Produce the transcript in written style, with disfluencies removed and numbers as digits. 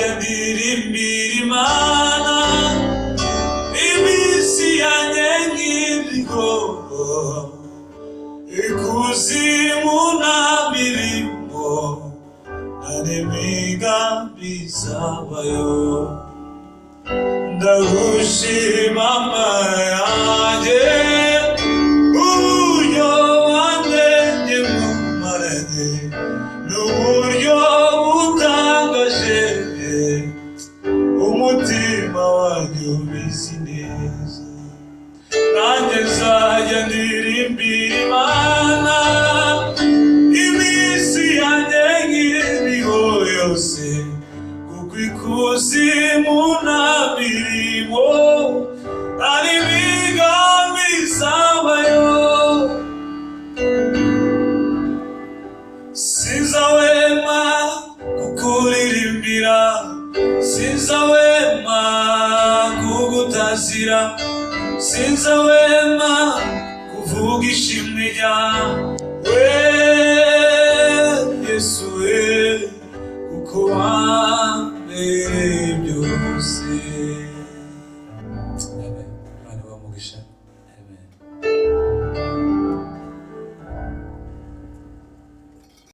nzajya ndirimbira Imana iminsi yanjye nk'iriho, ikuzimu nta mirimo nta n'imigambi zabayo. Ndagushima Mana yanjye uburyo wandemye mu maranye n'uburyo butangaje, umutima wanjye ubizi neza. Nanjye nzajya ndirimbira Imana iminsi yanjye nk'iriho yose, kuko ikuzimu nta mirimo nta n'imigambi zabayo. Sinzahwema kukuririmbira, sinzahwema kugutazira, sinzahwema kuvuga ishimwe ryawe.